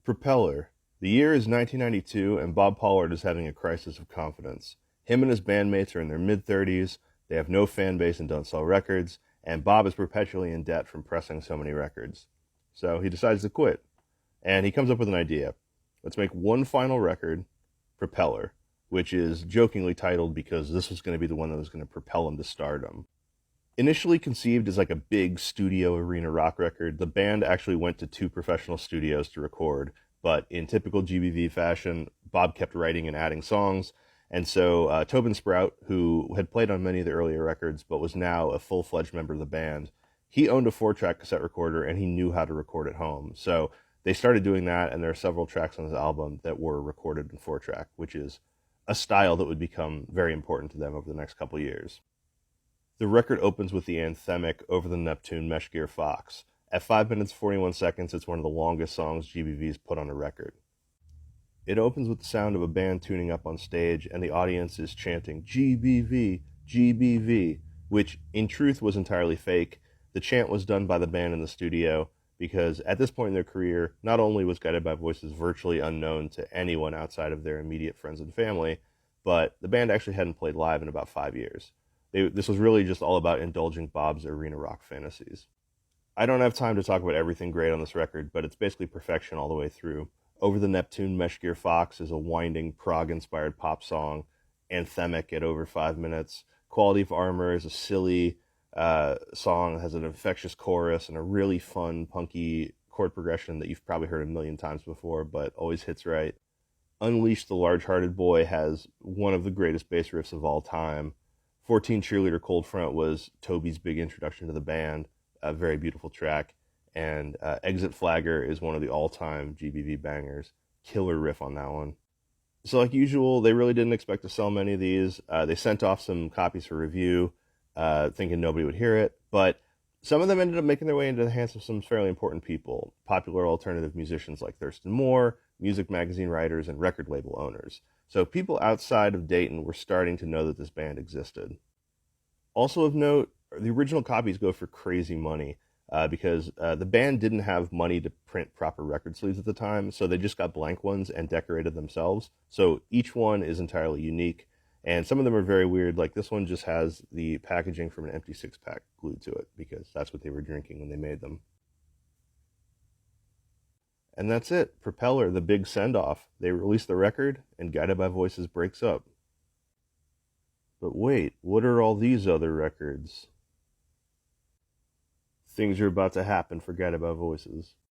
Propeller. The year is 1992, and Bob Pollard is having a crisis of confidence. Him and his bandmates are in their mid-30s, they have no fan base and don't sell records, and Bob is perpetually in debt from pressing so many records. So he decides to quit, and he comes up with an idea. Let's make one final record, Propeller, which is jokingly titled because this was going to be the one that was going to propel him to stardom. Initially conceived as like a big studio arena rock record, the band actually went to two professional studios to record, but in typical GBV fashion, Bob kept writing and adding songs, and so Tobin Sprout, who had played on many of the earlier records but was now a full-fledged member of the band, he owned a 4-track cassette recorder and he knew how to record at home. So they started doing that, and there are several tracks on this album that were recorded in 4-track, which is a style that would become very important to them over the next couple years. The record opens with the anthemic Over the Neptune Mesh Gear Fox. At 5 minutes 41 seconds, it's one of the longest songs GBV's put on a record. It opens with the sound of a band tuning up on stage, and the audience is chanting GBV, GBV, which in truth was entirely fake. The chant was done by the band in the studio because at this point in their career, not only was Guided by Voices virtually unknown to anyone outside of their immediate friends and family, but the band actually hadn't played live in about 5 years. This was really just all about indulging Bob's arena rock fantasies. I don't have time to talk about everything great on this record, but it's basically perfection all the way through. Over the Neptune Mesh Gear Fox is a winding, prog-inspired pop song, anthemic at over 5 minutes. Quality of Armor is a silly song that has an infectious chorus and a really fun, punky chord progression that you've probably heard a million times before, but always hits right. Unleash the Large-Hearted Boy has one of the greatest bass riffs of all time. 14 Cheerleader Cold Front was Toby's big introduction to the band, a very beautiful track. And Exit Flagger is one of the all-time GBV bangers. Killer riff on that one. So like usual, they really didn't expect to sell many of these. They sent off some copies for review, thinking nobody would hear it. But some of them ended up making their way into the hands of some fairly important people. Popular alternative musicians like Thurston Moore, music magazine writers, and record label owners. So people outside of Dayton were starting to know that this band existed. Also of note, the original copies go for crazy money because the band didn't have money to print proper record sleeves at the time, so they just got blank ones and decorated themselves. So each one is entirely unique, and some of them are very weird. Like this one just has the packaging from an empty six-pack glued to it because that's what they were drinking when they made them. And that's it. Propeller, the big send-off. They release the record, and Guided by Voices breaks up. But wait, what are all these other records? Things are about to happen for Guided by Voices.